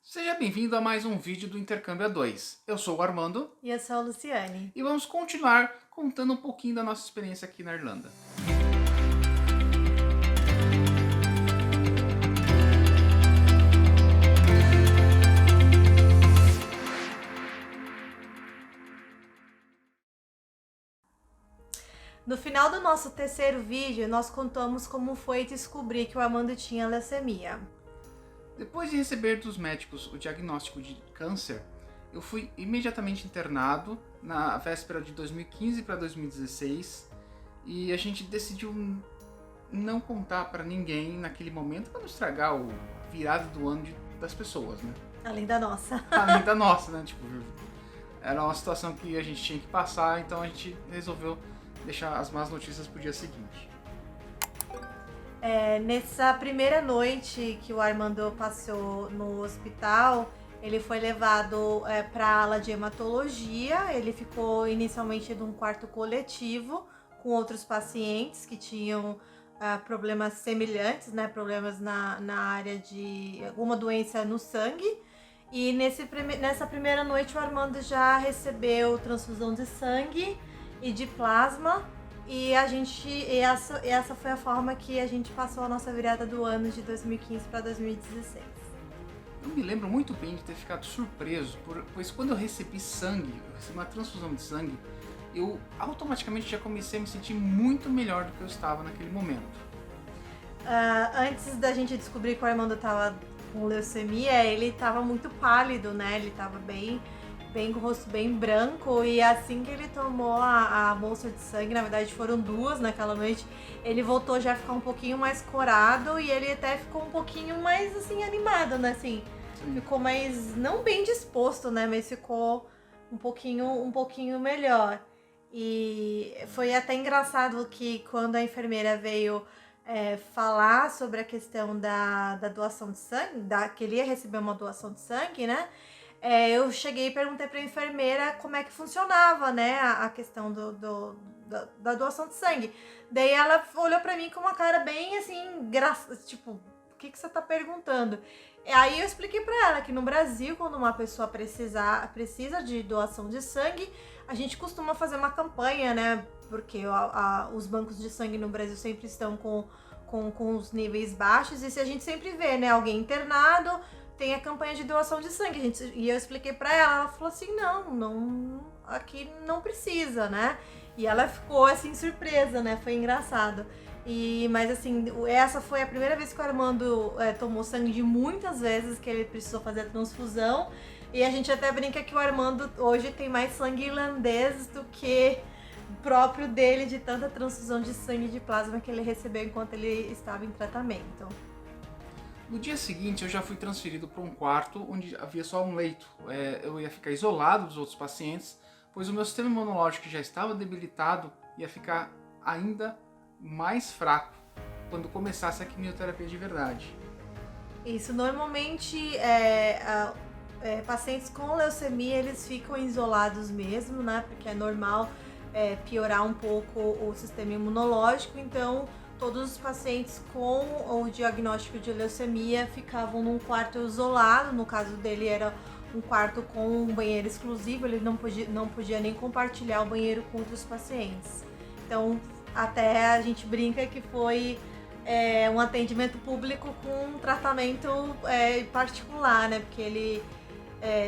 Seja bem-vindo a mais um vídeo do Intercâmbio A2. Eu sou o Armando E eu sou a Luciane. e vamos continuar contando um pouquinho da nossa experiência aqui na Irlanda. No final do nosso terceiro vídeo, nós contamos como foi descobrir que o Armando tinha leucemia. Depois de receber dos médicos o diagnóstico de câncer, eu fui imediatamente internado na véspera de 2015 para 2016 e a gente decidiu não contar para ninguém naquele momento para não estragar o virado do ano das pessoas, né? Além da nossa. Além da nossa, né? Tipo, era uma situação que a gente tinha que passar, então a gente resolveu deixar as más notícias pro dia seguinte. Nessa primeira noite que o Armando passou no hospital, ele foi levado para a ala de hematologia. Ele ficou inicialmente num quarto coletivo com outros pacientes que tinham problemas semelhantes, né? Problemas na área de alguma doença no sangue. E nessa primeira noite o Armando já recebeu transfusão de sangue e de plasma. E essa foi a forma que a gente passou a nossa virada do ano de 2015 para 2016. Eu me lembro muito bem de ter ficado surpreso, pois quando eu recebi uma transfusão de sangue, eu automaticamente já comecei a me sentir muito melhor do que eu estava naquele momento. Antes da gente descobrir que o Armando estava com leucemia, ele estava muito pálido, né? Ele estava bem com o rosto bem branco, e assim que ele tomou a bolsa de sangue, na verdade foram duas naquela noite, ele voltou já a ficar um pouquinho mais corado e ele até ficou um pouquinho mais assim animado, né? Assim, ficou mais, não bem disposto, né? Mas ficou um pouquinho melhor. E foi até engraçado que quando a enfermeira veio falar sobre a questão da doação de sangue, que ele ia receber uma doação de sangue, né? Eu cheguei e perguntei pra enfermeira como é que funcionava, né, a questão da doação de sangue. Daí ela olhou pra mim com uma cara bem assim, tipo, o que você tá perguntando? Aí eu expliquei pra ela que no Brasil, quando uma pessoa precisa de doação de sangue, a gente costuma fazer uma campanha, né, porque os bancos de sangue no Brasil sempre estão com os níveis baixos, e se a gente sempre vê, né, alguém internado, tem a campanha de doação de sangue. E eu expliquei pra ela falou assim, não, aqui não precisa, né? E ela ficou assim, surpresa, né? Foi engraçado. Mas assim, essa foi a primeira vez que o Armando tomou sangue, de muitas vezes que ele precisou fazer a transfusão. E a gente até brinca que o Armando hoje tem mais sangue irlandês do que próprio dele, de tanta transfusão de sangue e de plasma que ele recebeu enquanto ele estava em tratamento. No dia seguinte eu já fui transferido para um quarto onde havia só um leito. Eu ia ficar isolado dos outros pacientes, pois o meu sistema imunológico, que já estava debilitado, ia ficar ainda mais fraco quando começasse a quimioterapia de verdade. Isso, normalmente pacientes com leucemia, eles ficam isolados mesmo, né? Porque é normal piorar um pouco o sistema imunológico. Então, todos os pacientes com o diagnóstico de leucemia ficavam num quarto isolado. No caso dele, era um quarto com um banheiro exclusivo, ele não podia nem compartilhar o banheiro com outros pacientes. Então, até a gente brinca que foi um atendimento público com um tratamento particular, né? Porque ele,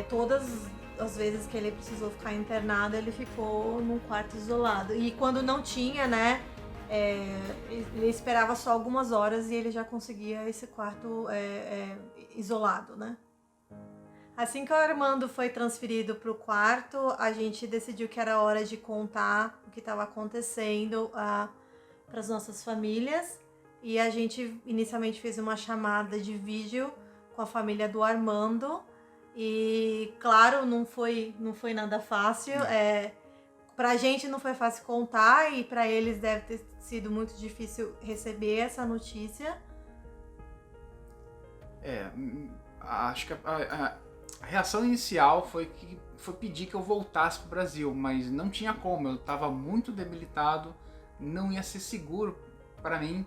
todas as vezes que ele precisou ficar internado, ele ficou num quarto isolado. E quando não tinha, né? Ele esperava só algumas horas e ele já conseguia esse quarto isolado, né? Assim que o Armando foi transferido para o quarto, a gente decidiu que era hora de contar o que estava acontecendo para as nossas famílias. E a gente inicialmente fez uma chamada de vídeo com a família do Armando. E claro, não foi nada fácil. Pra gente não foi fácil contar, e pra eles deve ter sido muito difícil receber essa notícia. Acho que a reação inicial foi pedir que eu voltasse para o Brasil, mas não tinha como, eu estava muito debilitado, não ia ser seguro para mim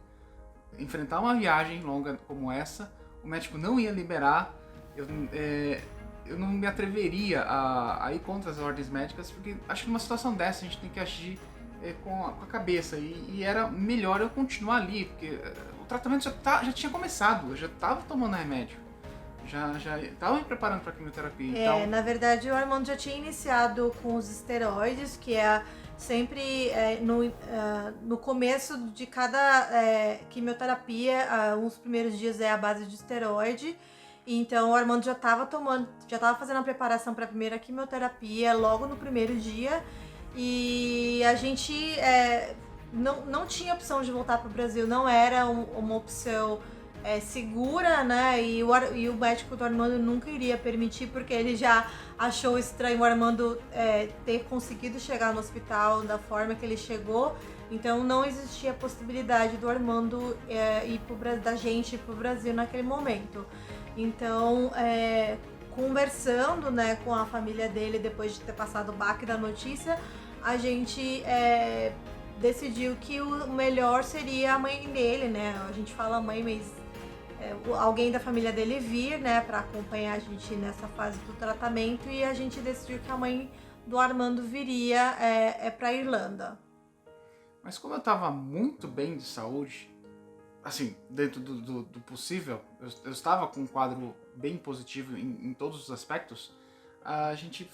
enfrentar uma viagem longa como essa, o médico não ia liberar, eu não me atreveria a ir contra as ordens médicas, porque acho que numa situação dessa a gente tem que agir com a cabeça. E era melhor eu continuar ali, porque o tratamento já tinha começado, eu já estava tomando remédio. Já estava me preparando para a quimioterapia. Então... Na verdade o Armando já tinha iniciado com os esteroides, que é sempre no começo de cada quimioterapia, uns primeiros dias é a base de esteroide. Então o Armando já estava fazendo a preparação para a primeira quimioterapia logo no primeiro dia. E a gente não tinha opção de voltar para o Brasil, não era uma opção segura, né? E o médico do Armando nunca iria permitir, porque ele já achou estranho o Armando ter conseguido chegar no hospital da forma que ele chegou. Então não existia a possibilidade do Armando da gente ir pro Brasil naquele momento. Então, conversando, né, com a família dele, depois de ter passado o baque da notícia, a gente decidiu que o melhor seria a mãe dele, né? A gente fala mãe, mas alguém da família dele vir, né, para acompanhar a gente nessa fase do tratamento, e a gente decidiu que a mãe do Armando viria para Irlanda. Mas como eu estava muito bem de saúde, assim, dentro do possível, eu estava com um quadro bem positivo em todos os aspectos, a gente,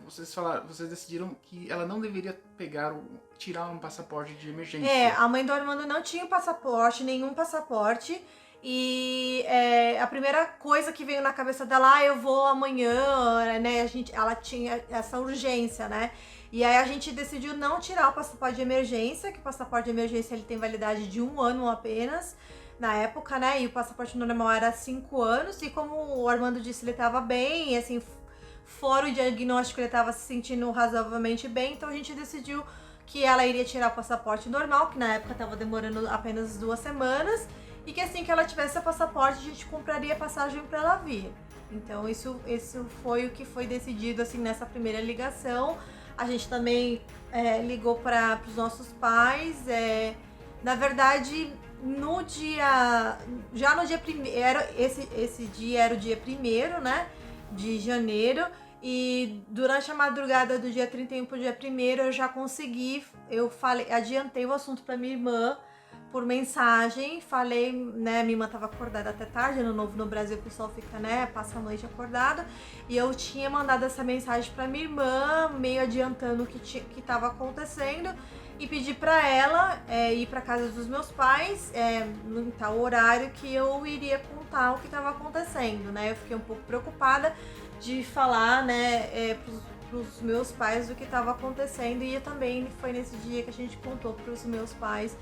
vocês decidiram que ela não deveria tirar um passaporte de emergência. A mãe do Armando não tinha nenhum passaporte, e a primeira coisa que veio na cabeça dela, eu vou amanhã, né, ela tinha essa urgência, né? E aí a gente decidiu não tirar o passaporte de emergência, que o passaporte de emergência ele tem validade de 1 ano apenas, na época, né? E o passaporte normal era 5 anos, e como o Armando disse, ele estava bem, e assim, fora o diagnóstico ele estava se sentindo razoavelmente bem, então a gente decidiu que ela iria tirar o passaporte normal, que na época estava demorando apenas 2 semanas, e que assim que ela tivesse o passaporte, a gente compraria a passagem para ela vir. Então isso foi o que foi decidido assim nessa primeira ligação. A gente também ligou para os nossos pais. Na verdade, no dia 1º, esse dia era o dia 1º, né, de janeiro. E durante a madrugada do dia 31 para o dia 1º eu já adiantei o assunto para minha irmã por mensagem, falei, né, minha irmã estava acordada até tarde, ano novo no Brasil o pessoal fica, né, passa a noite acordado, e eu tinha mandado essa mensagem para minha irmã, meio adiantando o que estava acontecendo, e pedi para ela ir para casa dos meus pais em tal horário que eu iria contar o que estava acontecendo, né, eu fiquei um pouco preocupada de falar, né, pros meus pais do que estava acontecendo, e também foi nesse dia que a gente contou pros meus pais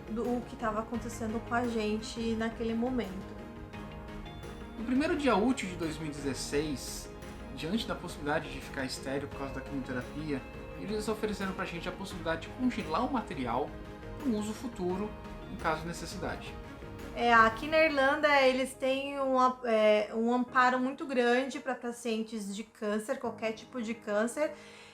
do que estava acontecendo com a gente naquele momento. No primeiro dia útil de 2016, diante da possibilidade de ficar estéril por causa da quimioterapia, eles ofereceram pra gente a possibilidade de congelar o material para um uso futuro, em caso de necessidade. Aqui na Irlanda eles têm um amparo muito grande para pacientes de câncer, qualquer tipo de câncer,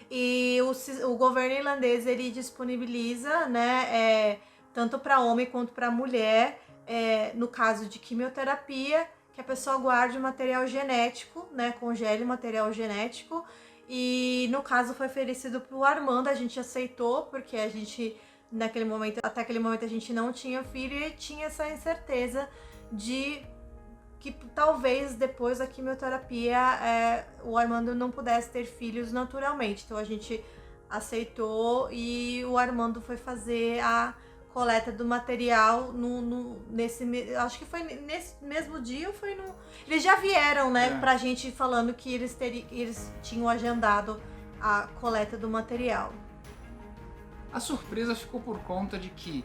e o governo irlandês ele disponibiliza, né, tanto para homem quanto para mulher, no caso de quimioterapia, que a pessoa guarde o material genético, né, congele o material genético, e no caso foi oferecido para o Armando, a gente aceitou, porque a gente, até aquele momento a gente não tinha filho, e tinha essa incerteza de que talvez depois da quimioterapia o Armando não pudesse ter filhos naturalmente, então a gente aceitou, e o Armando foi fazer a coleta do material acho que foi nesse mesmo dia, ou foi no... Eles já vieram, né, pra gente falando que eles tinham agendado a coleta do material. A surpresa ficou por conta de que,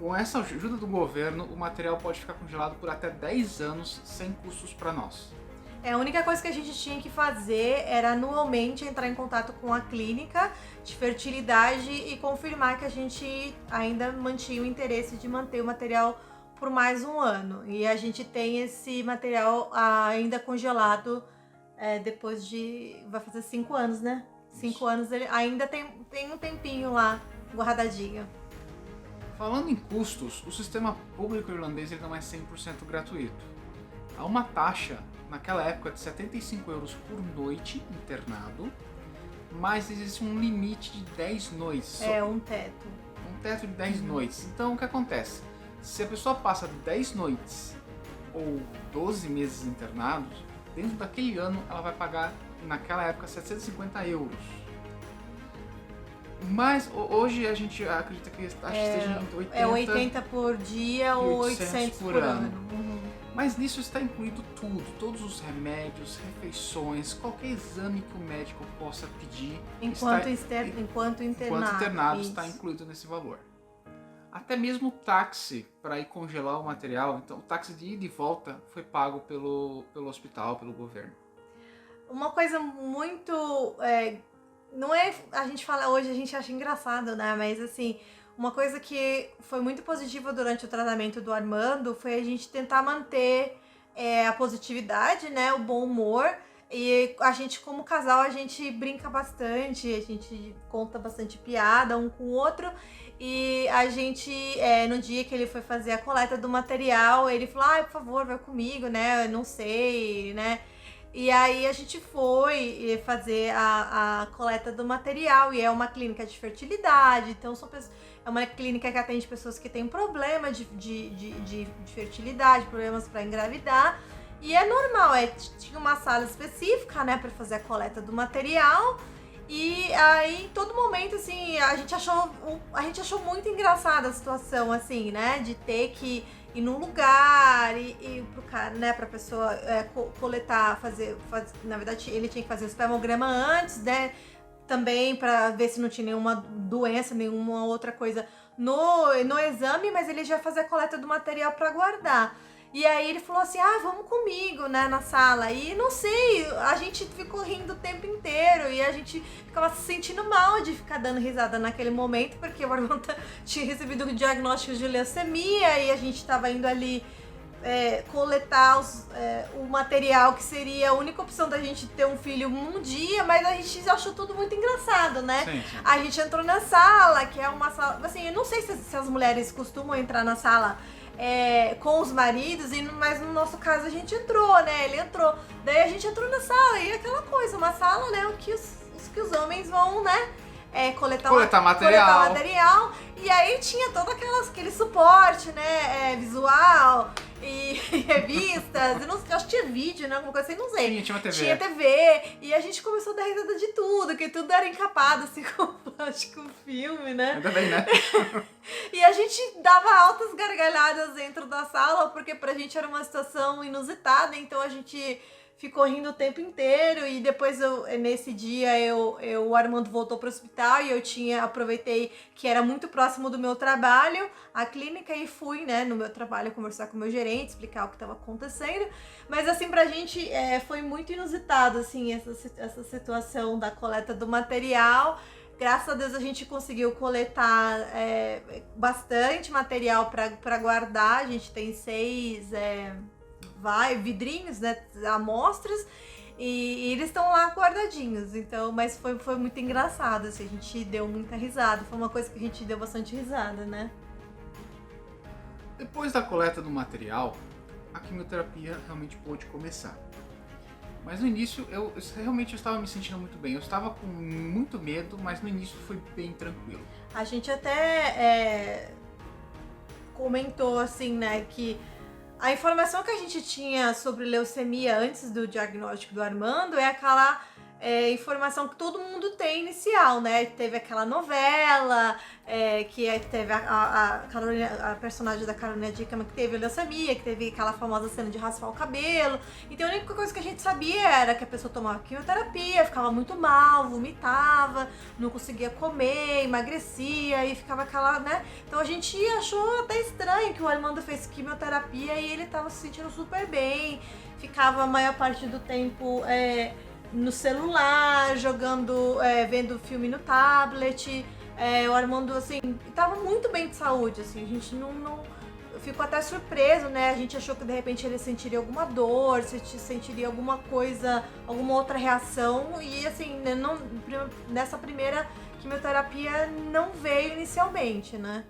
com essa ajuda do governo, o material pode ficar congelado por até 10 anos sem custos para nós. A única coisa que a gente tinha que fazer era anualmente entrar em contato com a clínica de fertilidade e confirmar que a gente ainda mantinha o interesse de manter o material por mais 1 ano. E a gente tem esse material ainda congelado depois de... vai fazer 5 anos, né? 5 anos, ele ainda tem um tempinho lá guardadinho. Falando em custos, o sistema público irlandês ele não é 100% gratuito. Há uma taxa naquela época de 75 euros por noite internado, mas existe um limite de 10 noites. Um teto. Um teto de 10 noites. Então o que acontece? Se a pessoa passa 10 noites ou 12 meses internados, dentro daquele ano ela vai pagar, naquela época, 750 euros. Mas hoje a gente acredita que esteja em 80, 80 por dia ou 800 por ano. Mas nisso está incluído tudo, todos os remédios, refeições, qualquer exame que o médico possa pedir. Enquanto internado está incluído nesse valor. Até mesmo o táxi para ir congelar o material, então o táxi de ida e volta foi pago pelo hospital, pelo governo. Uma coisa muito... não é... A gente fala hoje, a gente acha engraçado, né? Mas assim... Uma coisa que foi muito positiva durante o tratamento do Armando foi a gente tentar manter a positividade, né, o bom humor. E a gente, como casal, a gente brinca bastante, a gente conta bastante piada um com o outro. E a gente, no dia que ele foi fazer a coleta do material, ele falou, por favor, vai comigo, né, eu não sei, né. E aí a gente foi fazer a coleta do material, e é uma clínica de fertilidade, então é uma clínica que atende pessoas que têm problema de fertilidade, problemas para engravidar, e é normal, tinha uma sala específica, né, para fazer a coleta do material, e aí em todo momento, assim, a gente achou muito engraçada a situação, assim, né, de ter que ir num lugar e pro cara, né, pra pessoa coletar, fazer, na verdade ele tinha que fazer o espermograma antes, né, também pra ver se não tinha nenhuma doença, nenhuma outra coisa no exame, mas ele já fazia a coleta do material pra guardar. E aí ele falou assim, vamos comigo, né, na sala. E não sei, a gente ficou rindo o tempo inteiro e a gente ficava se sentindo mal de ficar dando risada naquele momento, porque o Armando tinha recebido o diagnóstico de leucemia e a gente estava indo ali coletar o material que seria a única opção da gente ter um filho um dia, mas a gente achou tudo muito engraçado, né? Sim. A gente entrou na sala, que é uma sala, assim, eu não sei se as mulheres costumam entrar na sala com os maridos, mas no nosso caso a gente entrou, né? Ele entrou. Daí a gente entrou na sala e aquela coisa, uma sala, né? Que os homens vão, né? Coletar material. E aí tinha todo aquele suporte, né? Visual e revistas. Eu acho que tinha vídeo, né? Alguma coisa assim, não sei. Tinha uma TV. Tinha TV. E a gente começou a dar risada de tudo, que tudo era encapado, assim, com plástico filme, né? Ainda bem, né? E a gente dava altas gargalhadas dentro da sala, porque pra gente era uma situação inusitada, então a gente ficou rindo o tempo inteiro. E depois, nesse dia, o Armando voltou pro hospital e eu aproveitei que era muito próximo do meu trabalho, a clínica, e fui, né, no meu trabalho conversar com o meu gerente, explicar o que estava acontecendo. Mas assim, pra gente foi muito inusitado, assim, essa situação da coleta do material. Graças a Deus a gente conseguiu coletar bastante material para guardar. A gente tem 6 vidrinhos, né, amostras, e eles estão lá guardadinhos. Então, mas foi muito engraçado, assim, a gente deu muita risada. Foi uma coisa que a gente deu bastante risada, né? Depois da coleta do material, a quimioterapia realmente pôde começar. Mas no início eu realmente estava me sentindo muito bem. Eu estava com muito medo, mas no início foi bem tranquilo. A gente até comentou assim, né, que a informação que a gente tinha sobre leucemia antes do diagnóstico do Armando é aquela informação que todo mundo tem inicial, né? Teve aquela novela, que teve a personagem da Carolina Dickman que teve leucemia, que teve aquela famosa cena de raspar o cabelo. Então a única coisa que a gente sabia era que a pessoa tomava quimioterapia, ficava muito mal, vomitava, não conseguia comer, emagrecia e ficava aquela, né? Então a gente achou até estranho que o Armando fez quimioterapia e ele tava se sentindo super bem, ficava a maior parte do tempo no celular, jogando, vendo filme no tablet. O Armando, assim, tava muito bem de saúde, assim, a gente não ficou até surpreso, né? A gente achou que de repente ele sentiria alguma dor, sentiria alguma coisa, alguma outra reação, e assim, nessa primeira quimioterapia não veio inicialmente, né?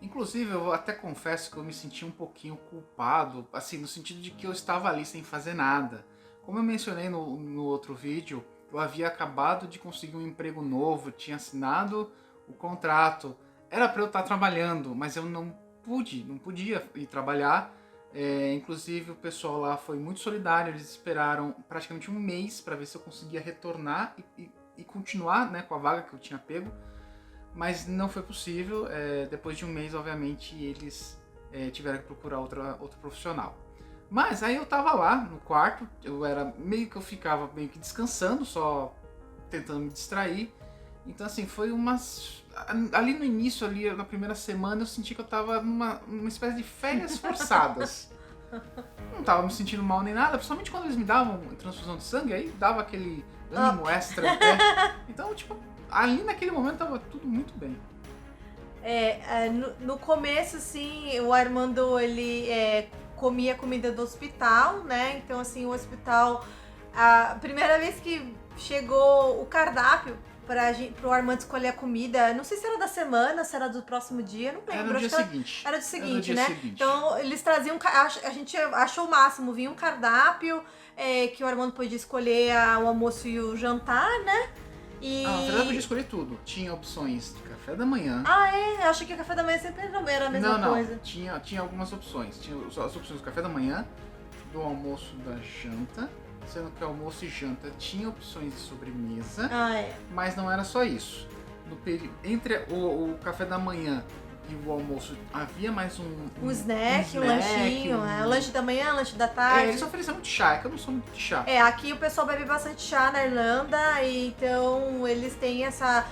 Inclusive, eu até confesso que eu me senti um pouquinho culpado, assim, no sentido de que eu estava ali sem fazer nada. Como eu mencionei no outro vídeo, eu havia acabado de conseguir um emprego novo, tinha assinado o contrato. Era para eu estar trabalhando, mas eu não podia ir trabalhar. Inclusive o pessoal lá foi muito solidário, eles esperaram praticamente um mês para ver se eu conseguia retornar e continuar, né, com a vaga que eu tinha pego. Mas não foi possível. Depois de um mês, obviamente, eles tiveram que procurar outro profissional. Mas aí eu tava lá no quarto, eu ficava meio que descansando, só tentando me distrair. Então assim, foi ali no início, ali na primeira semana, eu senti que eu tava numa espécie de férias forçadas. Não tava me sentindo mal nem nada, principalmente quando eles me davam transfusão de sangue, aí dava aquele ânimo extra. Então, tipo, ali naquele momento tava tudo muito bem. No começo, assim, o Armando, ele comia comida do hospital, né? Então, assim, o hospital... A primeira vez que chegou o cardápio pro Armando escolher a comida, não sei se era da semana, se era do próximo dia, não lembro. Era no dia seguinte. Era do seguinte, né? Então, eles traziam... A gente achou o máximo, vinha um cardápio que o Armando podia escolher o almoço e o jantar, né? Na verdade, eu podia escolher tudo. Tinha opções de café da manhã. Eu achei que o café da manhã sempre era a mesma coisa. Não. Tinha algumas opções. Tinha as opções do café da manhã, do almoço, da janta. Sendo que almoço e janta tinha opções de sobremesa. Mas não era só isso. Entre o café da manhã e o almoço havia mais um snack, um lanchinho. O lanche da manhã, lanche da tarde. Eles ofereciam muito chá, que eu não sou muito de chá. Aqui o pessoal bebe bastante chá na Irlanda, e então eles têm essa...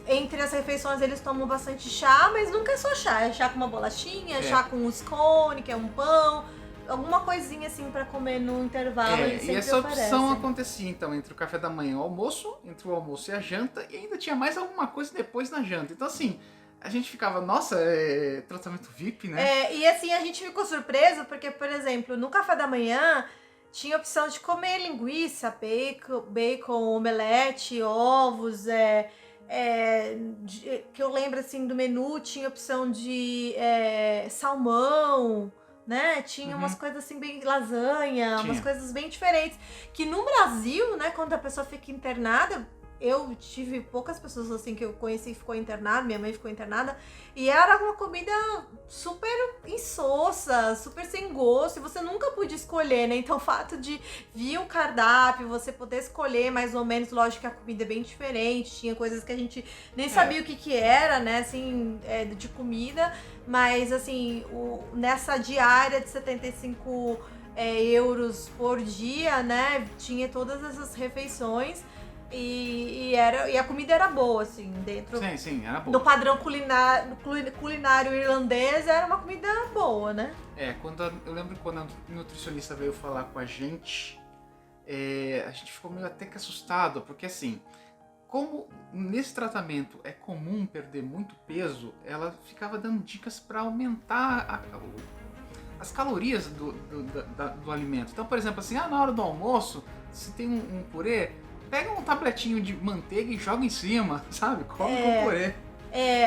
Entre as refeições eles tomam bastante chá, mas nunca é só chá. É chá com uma bolachinha, chá com um scone, que é um pão, alguma coisinha assim pra comer no intervalo. Eles sempre e essa opção oferecem. acontecia então entre o café da manhã e o almoço, entre o almoço e a janta, e ainda tinha mais alguma coisa depois na janta. Então assim... A gente ficava, nossa, tratamento VIP, né? E assim, a gente ficou surpreso porque, por exemplo, no café da manhã tinha a opção de comer linguiça, bacon, omelete, ovos, que eu lembro assim do menu, tinha opção de salmão, né? Tinha umas coisas assim, bem lasanha, umas coisas bem diferentes. Que no Brasil, né, quando a pessoa fica internada... Eu tive poucas pessoas assim que eu conheci que ficou internada, minha mãe ficou internada, e era uma comida super insossa, super sem gosto, e você nunca podia escolher, né? Então o fato de vir um cardápio, você poder escolher mais ou menos, lógico que a comida é bem diferente, tinha coisas que a gente nem sabia o que era, né, assim, de comida, mas assim, nessa diária de 75 euros por dia, né, tinha todas essas refeições. E a comida era boa, assim, dentro Sim, era boa. do padrão culinário irlandês, era uma comida boa, né? Eu lembro que quando a nutricionista veio falar com a gente ficou meio até que assustado, porque assim, como nesse tratamento é comum perder muito peso, ela ficava dando dicas para aumentar as calorias do alimento. Então, por exemplo, assim, na hora do almoço, se tem um purê, pega um tabletinho de manteiga e joga em cima, sabe? Come com purê.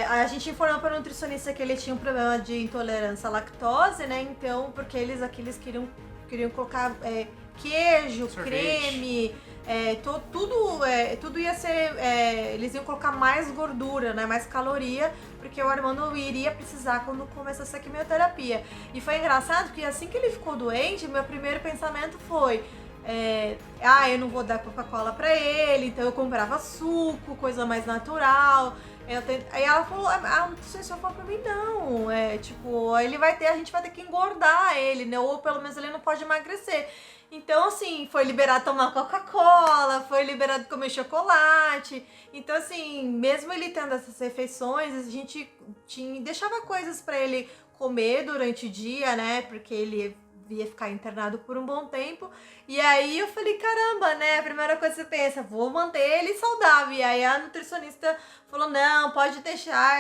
A gente informou para o nutricionista que ele tinha um problema de intolerância à lactose, né? Então, porque eles queriam colocar queijo, sorvete, creme, tudo ia ser... eles iam colocar mais gordura, né? Mais caloria, porque o Armando iria precisar quando começasse a quimioterapia. E foi engraçado que assim que ele ficou doente, meu primeiro pensamento foi... eu não vou dar Coca-Cola pra ele, então eu comprava suco, coisa mais natural. Aí ela falou, a nutricionista falou pra mim, não, a gente vai ter que engordar ele, né? Ou pelo menos ele não pode emagrecer. Então, assim, foi liberado tomar Coca-Cola, foi liberado comer chocolate. Então, assim, mesmo ele tendo essas refeições, a gente deixava coisas pra ele comer durante o dia, né? Porque ele ia ficar internado por um bom tempo. E aí eu falei, caramba, né? A primeira coisa que você pensa, vou manter ele saudável. E aí a nutricionista falou, não, pode deixar,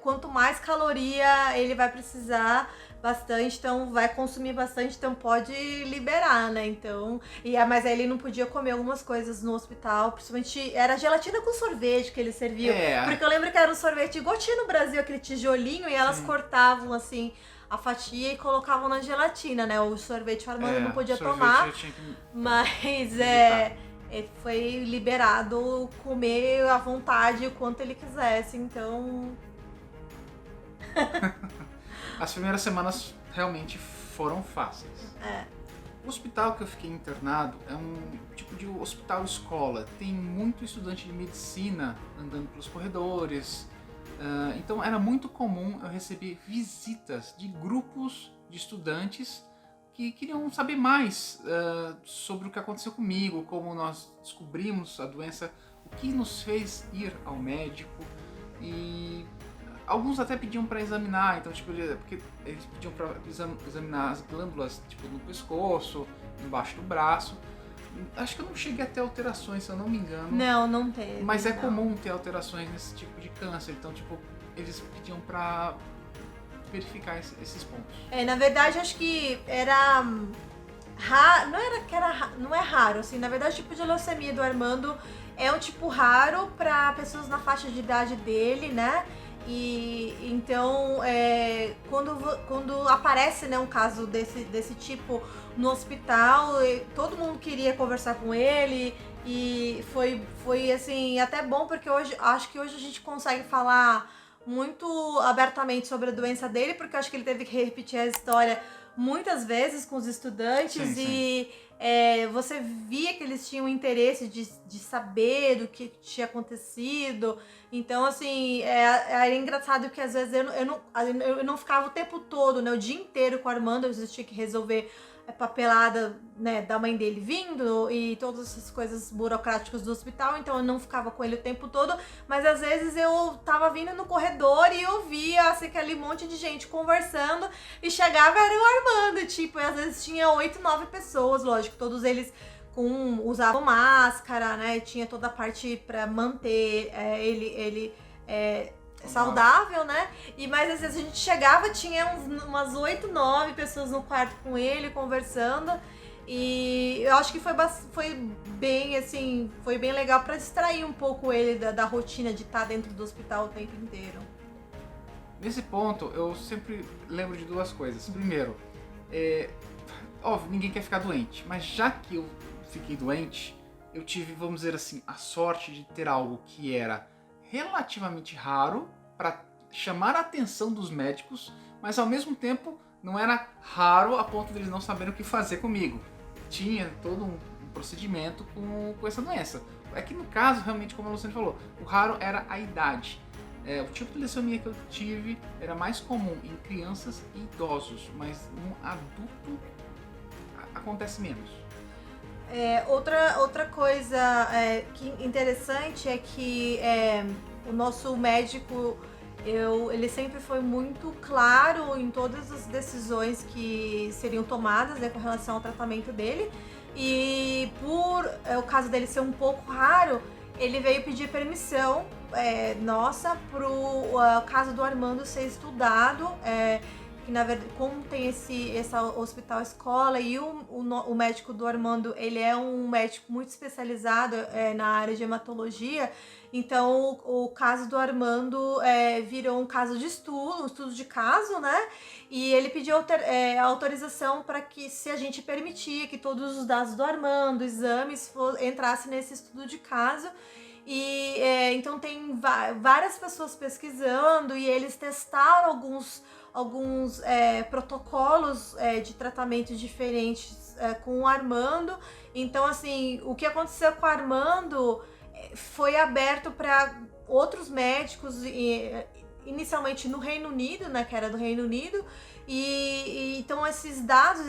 quanto mais caloria ele vai precisar bastante, então vai consumir bastante, então pode liberar, né? Então, mas aí ele não podia comer algumas coisas no hospital, principalmente era gelatina com sorvete que ele serviu. Porque eu lembro que era um sorvete igual tinha no Brasil, aquele tijolinho, e elas cortavam assim a fatia e colocavam na gelatina, né? O sorvete o Armando não podia sorvete tomar, eu tinha que mas foi liberado comer à vontade o quanto ele quisesse, então... As primeiras semanas realmente foram fáceis. O hospital que eu fiquei internado é um tipo de hospital-escola. Tem muito estudante de medicina andando pelos corredores. Então era muito comum eu receber visitas de grupos de estudantes que queriam saber mais sobre o que aconteceu comigo, como nós descobrimos a doença, o que nos fez ir ao médico. E alguns até pediam para examinar, então tipo, porque eles pediam para examinar as glândulas tipo no pescoço, embaixo do braço. Acho que eu não cheguei a ter alterações, se eu não me engano. Não teve. Mas é comum ter alterações nesse tipo de câncer, então tipo, eles pediam para verificar esses pontos. Na verdade, acho que era raro, não é raro, assim, na verdade o tipo de leucemia do Armando é um tipo raro para pessoas na faixa de idade dele, né? E então, quando aparece, né, um caso desse tipo no hospital, todo mundo queria conversar com ele e foi assim, até bom porque acho que hoje a gente consegue falar muito abertamente sobre a doença dele, porque eu acho que ele teve que repetir a história muitas vezes com os estudantes. Sim. Você via que eles tinham interesse de saber do que tinha acontecido. Então, assim, era engraçado que às vezes eu não ficava o tempo todo, né, o dia inteiro com o Armando, eu tinha que resolver papelada, né, da mãe dele vindo e todas essas coisas burocráticas do hospital, então eu não ficava com ele o tempo todo, mas às vezes eu tava vindo no corredor e eu via assim, aquele monte de gente conversando e chegava era o Armando, tipo, e às vezes tinha 8, 9 pessoas, lógico, todos eles usavam máscara, né, tinha toda a parte pra manter ele saudável, né? Mas às vezes a gente chegava, tinha umas 8, 9 pessoas no quarto com ele, conversando. E eu acho que foi bem, assim, foi bem legal pra distrair um pouco ele da rotina de estar dentro do hospital o tempo inteiro. Nesse ponto, eu sempre lembro de duas coisas. Primeiro, óbvio, ninguém quer ficar doente, mas já que eu fiquei doente, eu tive, vamos dizer assim, a sorte de ter algo que era relativamente raro para chamar a atenção dos médicos, mas ao mesmo tempo não era raro a ponto de eles não saberem o que fazer comigo. Tinha todo um procedimento com essa doença. É que no caso, realmente, como a Luciane falou, o raro era a idade. O tipo de leucemia que eu tive era mais comum em crianças e idosos, mas no adulto acontece menos. Outra coisa que interessante é que o nosso médico, ele sempre foi muito claro em todas as decisões que seriam tomadas, né, com relação ao tratamento dele. E por o caso dele ser um pouco raro, ele veio pedir permissão nossa pro caso do Armando ser estudado. Que na verdade, como tem esse hospital escola e o médico do Armando, ele é um médico muito especializado na área de hematologia, então o caso do Armando virou um caso de estudo, um estudo de caso, né? E ele pediu autorização para que, se a gente permitia que todos os dados do Armando, exames, entrassem nesse estudo de caso. E então tem várias pessoas pesquisando e eles testaram alguns protocolos de tratamento diferentes com o Armando. Então, assim, o que aconteceu com o Armando foi aberto para outros médicos, inicialmente no Reino Unido, né, que era do Reino Unido, e então esses dados,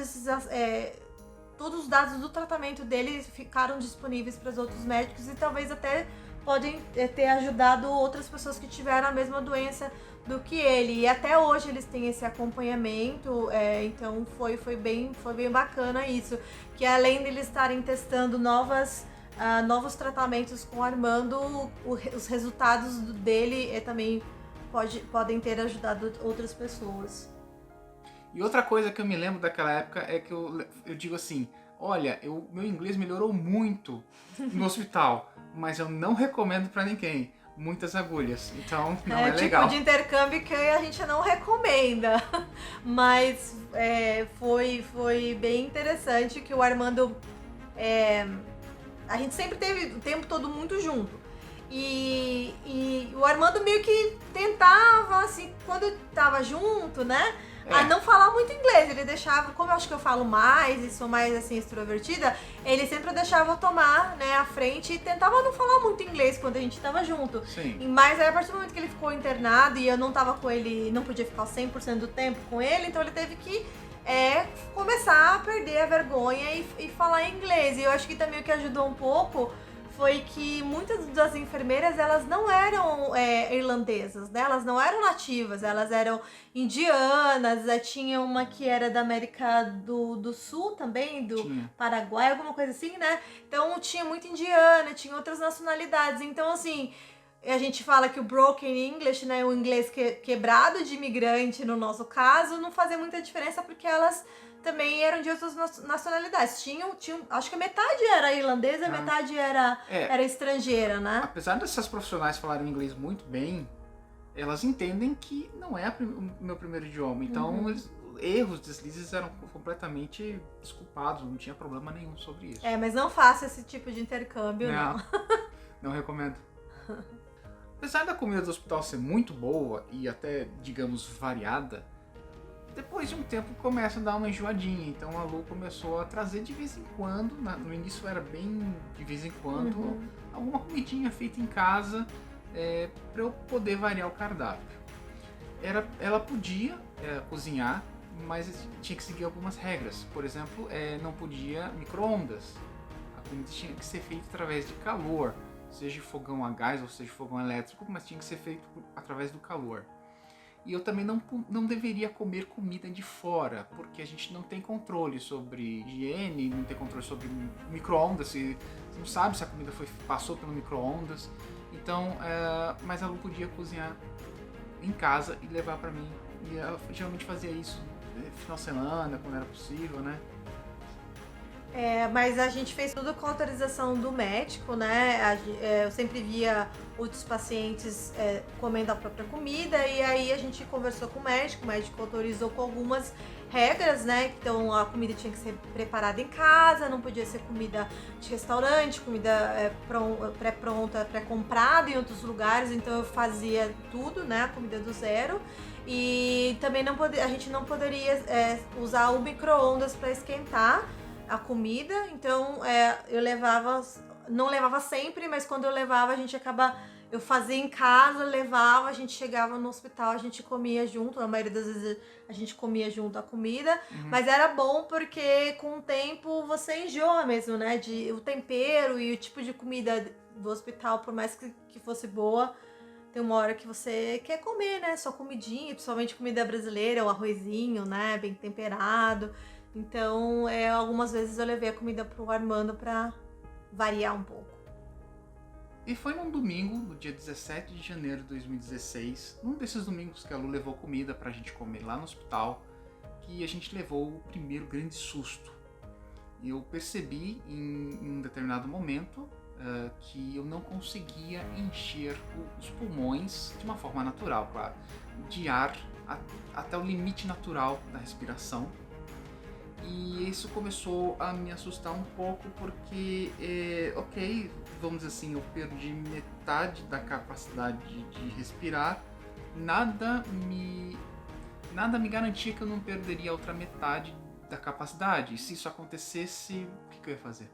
todos os dados do tratamento dele ficaram disponíveis para os outros médicos e talvez até podem ter ajudado outras pessoas que tiveram a mesma doença do que ele. E até hoje eles têm esse acompanhamento, então foi bem bacana isso. Que além de eles estarem testando novos tratamentos com o Armando, os resultados dele também podem ter ajudado outras pessoas. E outra coisa que eu me lembro daquela época é que eu digo assim, olha, meu inglês melhorou muito no hospital, mas eu não recomendo para ninguém, muitas agulhas, então não é tipo legal. de intercâmbio que a gente não recomenda, mas foi bem interessante que o Armando, a gente sempre teve o tempo todo muito junto, e o Armando meio que tentava, assim, quando tava junto, né, a não falar muito inglês. Ele deixava, como eu acho que eu falo mais e sou mais assim extrovertida, ele sempre deixava eu tomar, né, a frente e tentava não falar muito inglês quando a gente tava junto. Sim. Mas aí a partir do momento que ele ficou internado e eu não tava com ele, não podia ficar 100% do tempo com ele, então ele teve que começar a perder a vergonha e falar inglês. E eu acho que também o que ajudou um pouco foi que muitas das enfermeiras, elas não eram irlandesas, né? Elas não eram nativas, elas eram indianas, tinha uma que era da América do Sul também, do Paraguai, alguma coisa assim, né? Então tinha muita indiana, tinha outras nacionalidades. Então, assim, a gente fala que o broken English, né, o inglês quebrado de imigrante, no nosso caso, não fazia muita diferença porque elas também eram de outras nacionalidades. Tinham, acho que a metade era irlandesa, a metade era estrangeira, né? Apesar dessas profissionais falarem inglês muito bem, elas entendem que não é o meu primeiro idioma. Então, erros, deslizes eram completamente desculpados, não tinha problema nenhum sobre isso. Mas não faça esse tipo de intercâmbio, não. Não recomendo. Apesar da comida do hospital ser muito boa e até, digamos, variada, depois de um tempo começa a dar uma enjoadinha. Então a Lu começou a trazer de vez em quando, no início era bem de vez em quando, alguma comidinha feita em casa para eu poder variar o cardápio. Ela podia cozinhar, mas tinha que seguir algumas regras. Por exemplo, não podia micro-ondas. A comida tinha que ser feita através de calor, seja fogão a gás ou seja fogão elétrico, mas tinha que ser feito através do calor. E eu também não deveria comer comida de fora, porque a gente não tem controle sobre higiene, não tem controle sobre micro-ondas, você não sabe se a comida passou pelo micro-ondas. Então, mas a Lu podia cozinhar em casa e levar pra mim. E ela geralmente fazia isso no final de semana, quando era possível, né? Mas a gente fez tudo com autorização do médico, né? Eu sempre via outros pacientes comendo a própria comida, e aí a gente conversou com o médico autorizou com algumas regras, né? Então a comida tinha que ser preparada em casa, não podia ser comida de restaurante, comida pré-pronta, pré-comprada em outros lugares, então eu fazia tudo, né? A comida do zero. E também a gente não poderia usar o micro-ondas para esquentar a comida, então eu não levava sempre, mas quando eu levava eu fazia em casa, levava, a gente chegava no hospital, a gente comia junto, na maioria das vezes a gente comia junto a comida, mas era bom porque com o tempo você enjoa mesmo, né, o tempero e o tipo de comida do hospital, por mais que fosse boa, tem uma hora que você quer comer, né, só comidinha, principalmente comida brasileira, o arrozinho, né, bem temperado. Então, algumas vezes eu levei a comida pro Armando pra variar um pouco. E foi num domingo, no dia 17 de janeiro de 2016, num desses domingos que a Lu levou comida pra gente comer lá no hospital, que a gente levou o primeiro grande susto. Eu percebi em um determinado momento que eu não conseguia encher os pulmões de uma forma natural, claro, de ar até o limite natural da respiração. E isso começou a me assustar um pouco porque, vamos dizer assim, eu perdi metade da capacidade de respirar, nada me garantia que eu não perderia a outra metade da capacidade. E se isso acontecesse, o que eu ia fazer?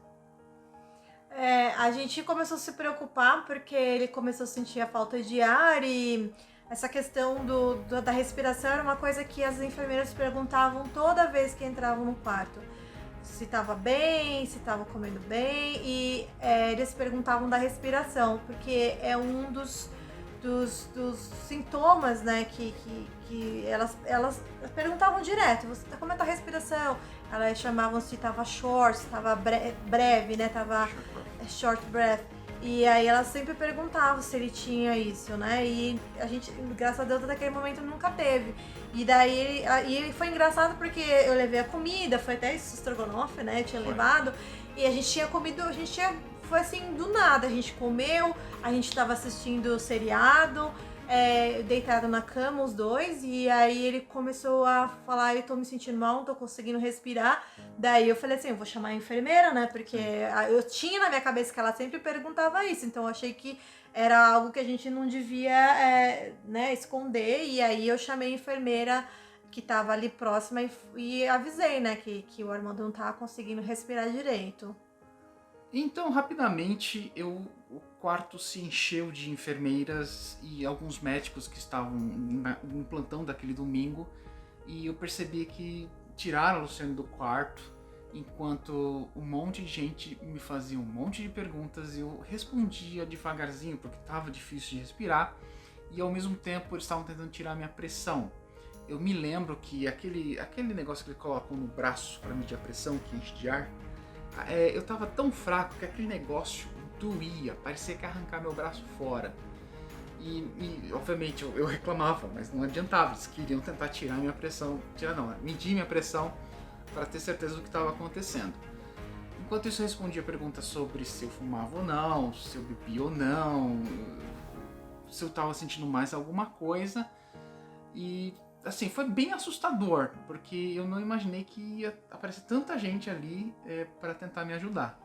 A gente começou a se preocupar porque ele começou a sentir a falta de ar e essa questão da respiração era uma coisa que as enfermeiras perguntavam toda vez que entravam no quarto. Se estava bem, se estava comendo bem, e eles perguntavam da respiração, porque é um dos sintomas, né, que elas perguntavam direto, como é a tua respiração? Elas chamavam se estava short, se estava breve, né, estava short breath. E aí elas sempre perguntavam se ele tinha isso, né? E a gente, graças a Deus, naquele momento nunca teve. E daí, e foi engraçado porque eu levei a comida, foi até esse estrogonofe, né? Eu tinha levado. E a gente tinha comido, a gente tinha foi assim, do nada. A gente comeu, a gente tava assistindo seriado, deitado na cama, os dois, e aí ele começou a falar, eu tô me sentindo mal, não tô conseguindo respirar. Daí eu falei assim, eu vou chamar a enfermeira, né? Porque eu tinha na minha cabeça que ela sempre perguntava isso, então eu achei que era algo que a gente não devia, né, esconder. E aí eu chamei a enfermeira que tava ali próxima e avisei, né, que o Armando não tava conseguindo respirar direito. Então, rapidamente, o quarto se encheu de enfermeiras e alguns médicos que estavam no plantão daquele domingo, e eu percebi que tiraram a Luciane do quarto, enquanto um monte de gente me fazia um monte de perguntas e eu respondia devagarzinho porque estava difícil de respirar, e ao mesmo tempo eles estavam tentando tirar minha pressão. Eu me lembro que aquele negócio que eles colocam no braço para medir a pressão, que enche de ar, eu tava tão fraco que aquele negócio doía, parecia que ia arrancar meu braço fora. E obviamente eu reclamava, mas não adiantava, eles queriam tentar tirar minha pressão, medir minha pressão para ter certeza do que estava acontecendo. Enquanto isso eu respondia perguntas sobre se eu fumava ou não, se eu bebia ou não, se eu estava sentindo mais alguma coisa. E assim, foi bem assustador, porque eu não imaginei que ia aparecer tanta gente ali para tentar me ajudar.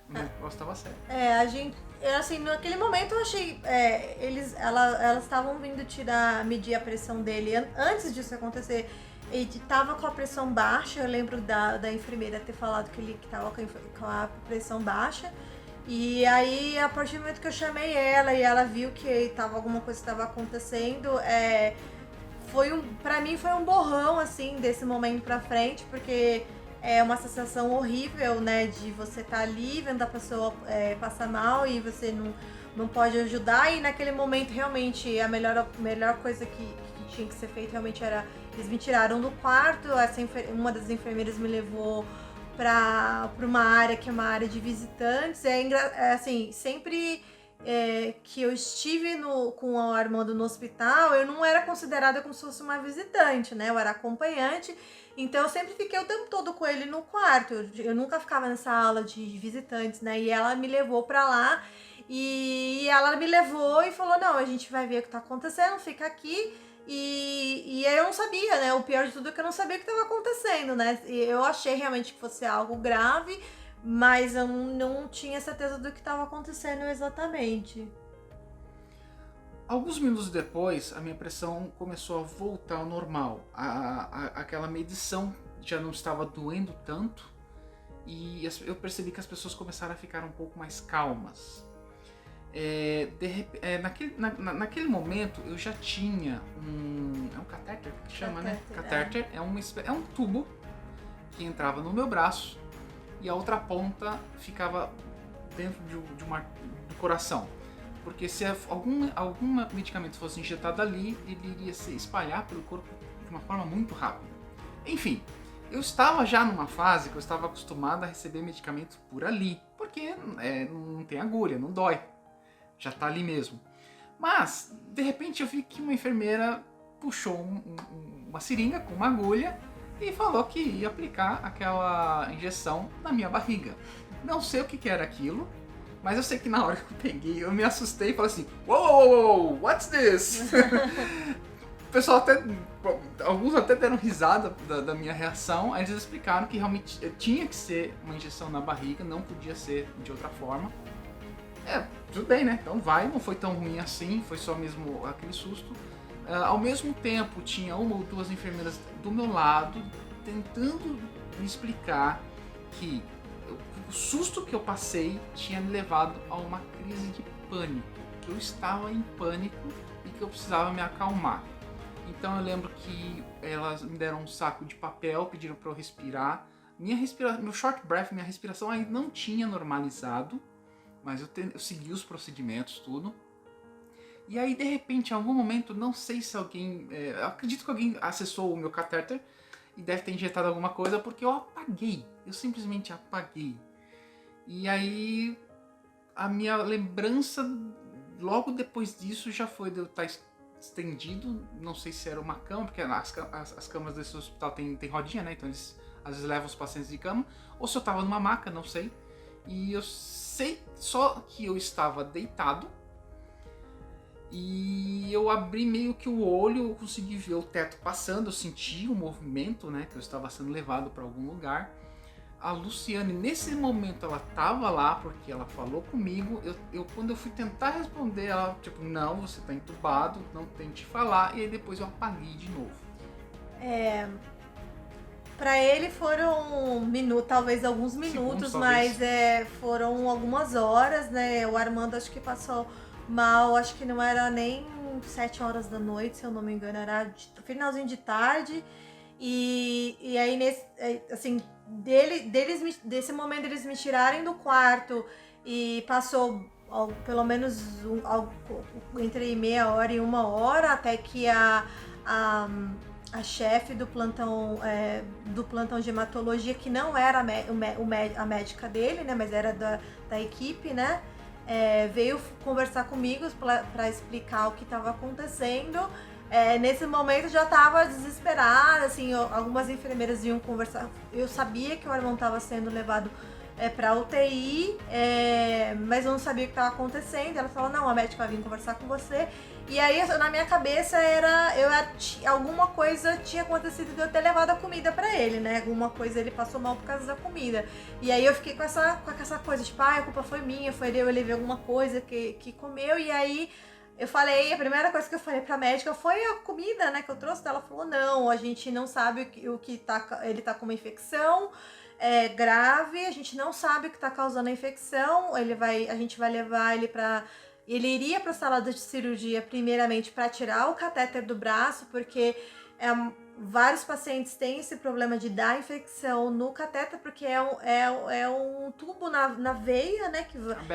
O negócio estava sério. A gente, assim, naquele momento eu achei, elas estavam vindo medir a pressão dele antes disso acontecer. Ele tava com a pressão baixa, eu lembro da enfermeira ter falado que ele tava com a pressão baixa. E aí, a partir do momento que eu chamei ela e ela viu que alguma coisa estava acontecendo, pra mim foi um borrão, assim, desse momento pra frente, porque é uma sensação horrível, né, de você estar ali vendo a pessoa passar mal e você não pode ajudar. E naquele momento, realmente, a melhor coisa que tinha que ser feita realmente era, eles me tiraram do quarto, uma das enfermeiras me levou pra uma área que é uma área de visitantes. Assim, sempre que eu estive com o Armando no hospital, eu não era considerada como se fosse uma visitante, né? Eu era acompanhante, então eu sempre fiquei o tempo todo com ele no quarto. Eu nunca ficava nessa ala de visitantes, né? E ela me levou pra lá, e ela me levou e falou, não, a gente vai ver o que tá acontecendo, fica aqui. E aí eu não sabia, né? O pior de tudo é que eu não sabia o que estava acontecendo, né? E eu achei realmente que fosse algo grave, mas eu não tinha certeza do que estava acontecendo exatamente. Alguns minutos depois, a minha pressão começou a voltar ao normal. Aquela medição já não estava doendo tanto e eu percebi que as pessoas começaram a ficar um pouco mais calmas. Naquele momento eu já tinha um catéter que chama, né? Catéter é um tubo que entrava no meu braço e a outra ponta ficava dentro do coração, porque se algum medicamento fosse injetado ali, ele iria se espalhar pelo corpo de uma forma muito rápida. Enfim, eu estava já numa fase que eu estava acostumado a receber medicamentos por ali, porque não tem agulha, não dói. Já tá ali mesmo. Mas, de repente, eu vi que uma enfermeira puxou uma seringa com uma agulha e falou que ia aplicar aquela injeção na minha barriga. Não sei o que era aquilo, mas eu sei que na hora que eu peguei, eu me assustei e falei assim, "Whoa, what's this?" O pessoal alguns até deram risada da minha reação. Aí eles explicaram que realmente tinha que ser uma injeção na barriga, não podia ser de outra forma. Tudo bem, né? Então não foi tão ruim assim, foi só mesmo aquele susto. Ao mesmo tempo, tinha uma ou duas enfermeiras do meu lado tentando me explicar que o susto que eu passei tinha me levado a uma crise de pânico, que eu estava em pânico e que eu precisava me acalmar. Então eu lembro que elas me deram um saco de papel, pediram para eu respirar. Meu short breath, minha respiração ainda não tinha normalizado, mas eu segui os procedimentos, tudo. E aí, de repente, em algum momento, não sei se alguém... eu acredito que alguém acessou o meu catéter e deve ter injetado alguma coisa, porque eu apaguei. Eu simplesmente apaguei. E aí, a minha lembrança, logo depois disso, já foi de eu estar estendido. Não sei se era uma cama, porque as camas desse hospital tem rodinha, né? Então, eles às vezes levam os pacientes de cama. Ou se eu estava numa maca, não sei. E eu sei só que eu estava deitado. E eu abri meio que o olho, eu consegui ver o teto passando, eu senti o movimento, né, que eu estava sendo levado para algum lugar. A Luciane, nesse momento, ela estava lá porque ela falou comigo. Quando eu fui tentar responder, ela tipo, não, você está entubado, não tente falar. E aí depois eu apaguei de novo. Pra ele foram minutos, talvez alguns minutos, Segundos, mas foram algumas horas, né? O Armando acho que passou mal, acho que não era nem 7 horas da noite, se eu não me engano, era finalzinho de tarde. E aí, assim, desse momento eles me tirarem do quarto e passou pelo menos entre meia hora e 1 hora, até que a chefe do plantão de hematologia, que não era a médica dele, né, mas era da equipe, né, veio conversar comigo para explicar o que estava acontecendo. Nesse momento eu já estava desesperada, assim, algumas enfermeiras iam conversar. Eu sabia que o Armando estava sendo levado para UTI, mas eu não sabia o que estava acontecendo. Ela falou, não, a médica vai vir conversar com você. E aí, na minha cabeça, alguma coisa tinha acontecido de eu ter levado a comida pra ele, né? Alguma coisa, ele passou mal por causa da comida. E aí eu fiquei com essa coisa, tipo, a culpa foi minha, foi eu levei alguma coisa que comeu. E aí a primeira coisa que eu falei pra médica foi a comida, né, que eu trouxe. Ela falou, não, a gente não sabe ele tá com uma infecção grave, a gente não sabe o que tá causando a infecção. A gente vai levar ele pra... Ele iria para a sala de cirurgia primeiramente para tirar o catéter do braço, porque vários pacientes têm esse problema de dar infecção no catéter, porque é um tubo na veia, né,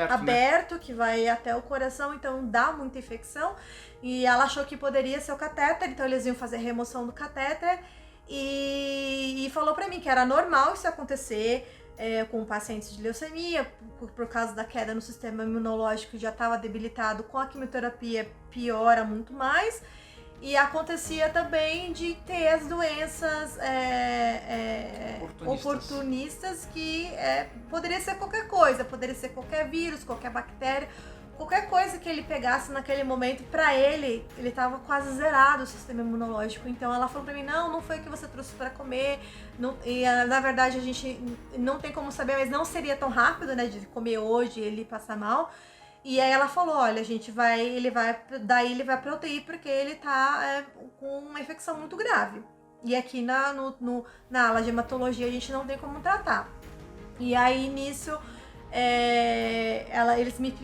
aberto, que vai até o coração, então dá muita infecção. E ela achou que poderia ser o catéter, então eles iam fazer remoção do catéter e falou para mim que era normal isso acontecer. Com pacientes de leucemia, por causa da queda no sistema imunológico, já estava debilitado, com a quimioterapia piora muito mais. E acontecia também de ter as doenças oportunistas, que poderia ser qualquer coisa, poderia ser qualquer vírus, qualquer bactéria, qualquer coisa que ele pegasse naquele momento. Pra ele tava quase zerado o sistema imunológico. Então ela falou pra mim, não foi o que você trouxe pra comer. Não, e na verdade a gente não tem como saber, mas não seria tão rápido, né, de comer hoje e ele passar mal. E aí ela falou, olha, ele vai pra UTI porque ele tá com uma infecção muito grave. E aqui na ala de hematologia a gente não tem como tratar. E aí nisso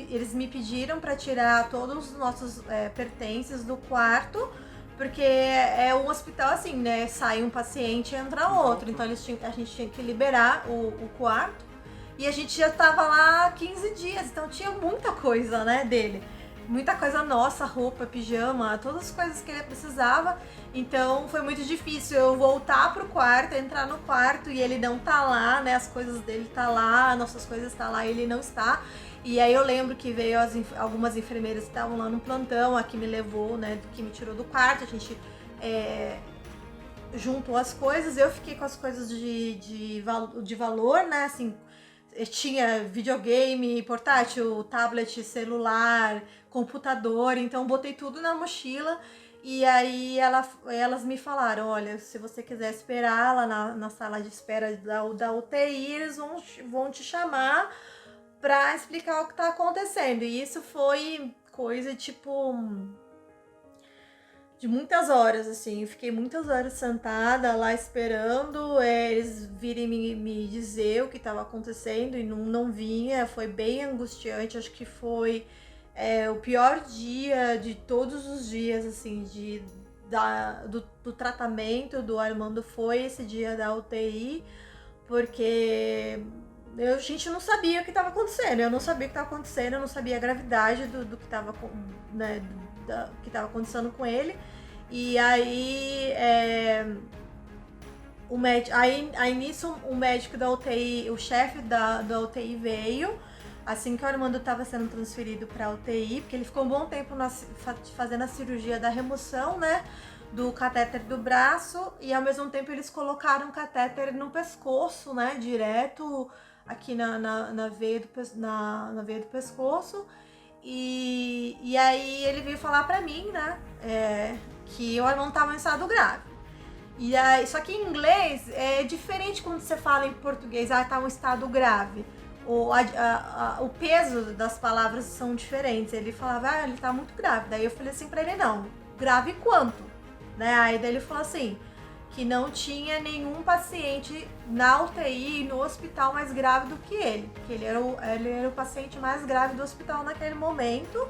eles me pediram para tirar todos os nossos pertences do quarto, porque é um hospital assim, né? Sai um paciente e entra outro. Então a gente tinha que liberar o quarto. E a gente já tava lá 15 dias, então tinha muita coisa, né, dele. Muita coisa nossa, roupa, pijama, todas as coisas que ele precisava. Então foi muito difícil eu voltar pro quarto, entrar no quarto e ele não tá lá, né? As coisas dele tá lá, nossas coisas tá lá, ele não está. E aí eu lembro que veio algumas enfermeiras que estavam lá no plantão, a que me levou, né? Que me tirou do quarto, a gente juntou as coisas, eu fiquei com as coisas de valor, né? Assim, tinha videogame, portátil, tablet, celular, computador, então botei tudo na mochila. E aí elas me falaram, olha, se você quiser esperar lá na sala de espera da UTI, eles vão te chamar pra explicar o que tá acontecendo. E isso foi coisa tipo de muitas horas, assim. Eu fiquei muitas horas sentada lá esperando eles virem me dizer o que estava acontecendo e não vinha. Foi bem angustiante, acho que foi o pior dia de todos os dias, assim, do tratamento do Armando, foi esse dia da UTI, porque a gente não sabia o que estava acontecendo. Eu não sabia o que estava acontecendo, eu não sabia a gravidade do que estava, né, que estava acontecendo com ele. E aí aí nisso o médico da UTI, o chefe da UTI veio assim que o Armando estava sendo transferido para UTI, porque ele ficou um bom tempo fazendo a cirurgia da remoção, né, do catéter do braço, e ao mesmo tempo eles colocaram o catéter no pescoço, né, direto aqui na veia na veia do pescoço. E aí ele veio falar pra mim, né, que o Armando tava em estado grave. E aí, só que em inglês é diferente quando você fala em português, tá um estado grave. O peso das palavras são diferentes. Ele falava, ele tá muito grave. Daí eu falei assim pra ele, não, grave quanto? Né? Aí daí ele falou assim, que não tinha nenhum paciente na UTI, no hospital, mais grave do que ele. Que ele era o paciente mais grave do hospital naquele momento.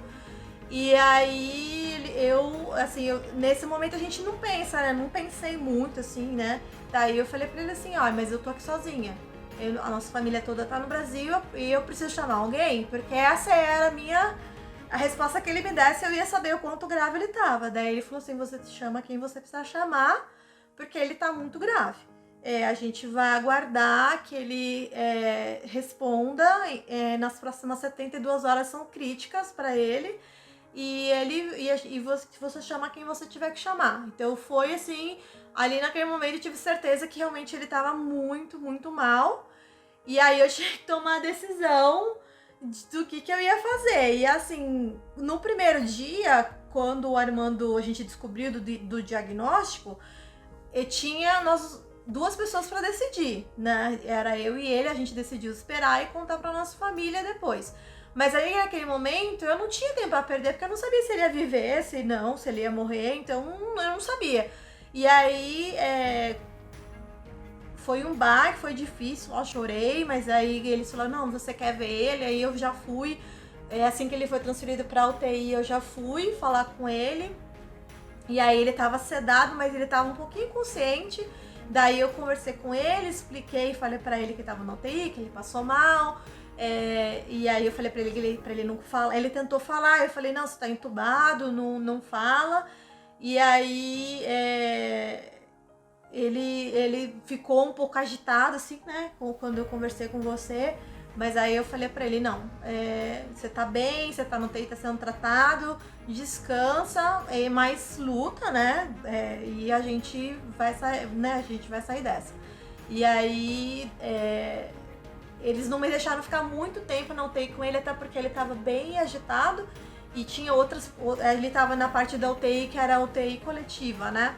E aí, nesse momento a gente não pensa, né? Não pensei muito, assim, né? Daí eu falei pra ele assim, mas eu tô aqui sozinha. A nossa família toda tá no Brasil e eu preciso chamar alguém, porque essa era a resposta que ele me desse, eu ia saber o quanto grave ele tava. Daí ele falou assim, você chama quem você precisar chamar, porque ele tá muito grave. A gente vai aguardar que ele responda, nas próximas 72 horas são críticas para ele, e você chama quem você tiver que chamar. Então foi assim, ali naquele momento eu tive certeza que realmente ele tava muito, muito mal, e aí eu tinha que tomar a decisão do que eu ia fazer. E assim, no primeiro dia, quando o Armando, a gente descobriu do diagnóstico, tinha nós 2 pessoas para decidir, né? Era eu e ele, a gente decidiu esperar e contar para nossa família depois. Mas aí naquele momento eu não tinha tempo para perder, porque eu não sabia se ele ia viver, se ele ia morrer, então eu não sabia. E aí foi um baque, foi difícil, eu chorei, mas aí eles falaram, não, você quer ver ele? Aí eu já fui, assim que ele foi transferido para UTI, eu já fui falar com ele. E aí ele tava sedado, mas ele tava um pouquinho consciente. Daí eu conversei com ele, expliquei, falei pra ele que tava na UTI, que ele passou mal. E aí eu falei pra ele não falar. Ele tentou falar, eu falei, não, você tá entubado, não fala. E aí ele ficou um pouco agitado, assim, né, quando eu conversei com você. Mas aí eu falei pra ele, não, você tá bem, você tá no UTI, tá sendo tratado, descansa, mas luta, né, e a gente vai sair dessa. E aí, eles não me deixaram ficar muito tempo na UTI com ele, até porque ele tava bem agitado, e tinha ele tava na parte da UTI que era a UTI coletiva, né,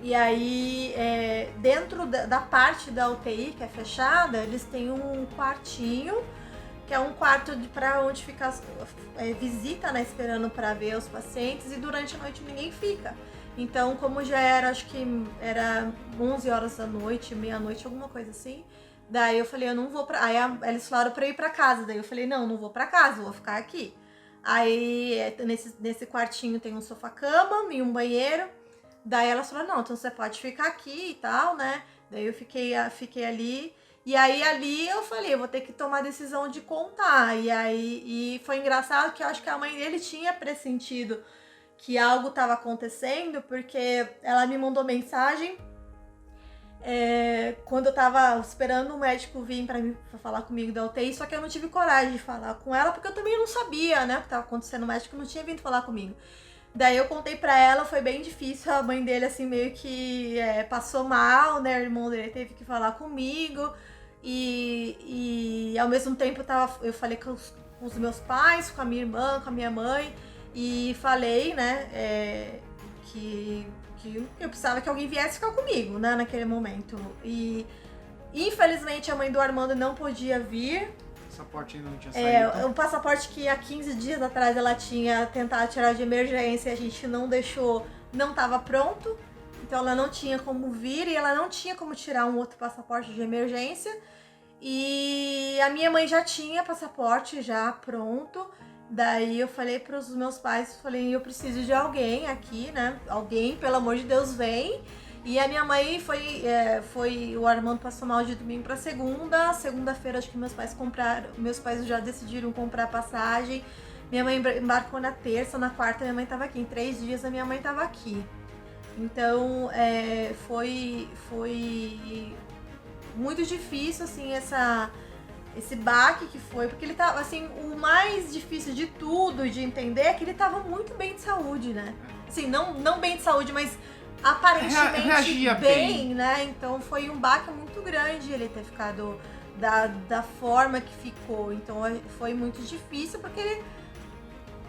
e aí, dentro da parte da UTI, que é fechada, eles têm um quartinho, que é um quarto para onde fica visita, né, esperando para ver os pacientes, e durante a noite ninguém fica. Então, como já era, acho que era 11 horas da noite, meia-noite, alguma coisa assim, daí eu falei, eu não vou pra... Aí eles falaram pra eu ir pra casa, daí eu falei, não vou pra casa, eu vou ficar aqui. Aí, nesse quartinho tem um sofá-cama e um banheiro. Daí ela falou, não, então você pode ficar aqui e tal, né? Daí eu fiquei ali. E aí ali eu falei, eu vou ter que tomar a decisão de contar. E foi engraçado que eu acho que a mãe dele tinha pressentido que algo estava acontecendo, porque ela me mandou mensagem quando eu tava esperando o médico vir pra falar comigo da UTI, só que eu não tive coragem de falar com ela, porque eu também não sabia, né, o que tava acontecendo, o médico não tinha vindo falar comigo. Daí eu contei pra ela, foi bem difícil, a mãe dele assim meio que passou mal, né, o irmão dele teve que falar comigo, e ao mesmo tempo eu falei com os meus pais, com a minha irmã, com a minha mãe, e falei, né, que eu precisava que alguém viesse ficar comigo, né, naquele momento. E infelizmente a mãe do Armando não podia vir. O passaporte ainda não tinha saído. O passaporte que há 15 dias atrás ela tinha tentado tirar de emergência e a gente não deixou, não estava pronto. Então ela não tinha como vir e ela não tinha como tirar um outro passaporte de emergência. E a minha mãe já tinha passaporte já pronto. Daí eu falei para os meus pais, falei, eu preciso de alguém aqui, né? Alguém, pelo amor de Deus, vem. E a minha mãe o Armando passou mal de domingo para segunda-feira acho que meus pais já decidiram comprar passagem. Minha mãe embarcou na terça, na quarta minha mãe estava aqui, em 3 dias a minha mãe estava aqui. Então foi muito difícil, assim, esse baque que foi, porque ele tava, assim, o mais difícil de tudo de entender é que ele tava muito bem de saúde, né? Assim, não bem de saúde, mas aparentemente reagia bem, né? Então foi um baque muito muito grande ele ter ficado da forma que ficou. Então foi muito difícil, porque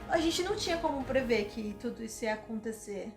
a gente não tinha como prever que tudo isso ia acontecer.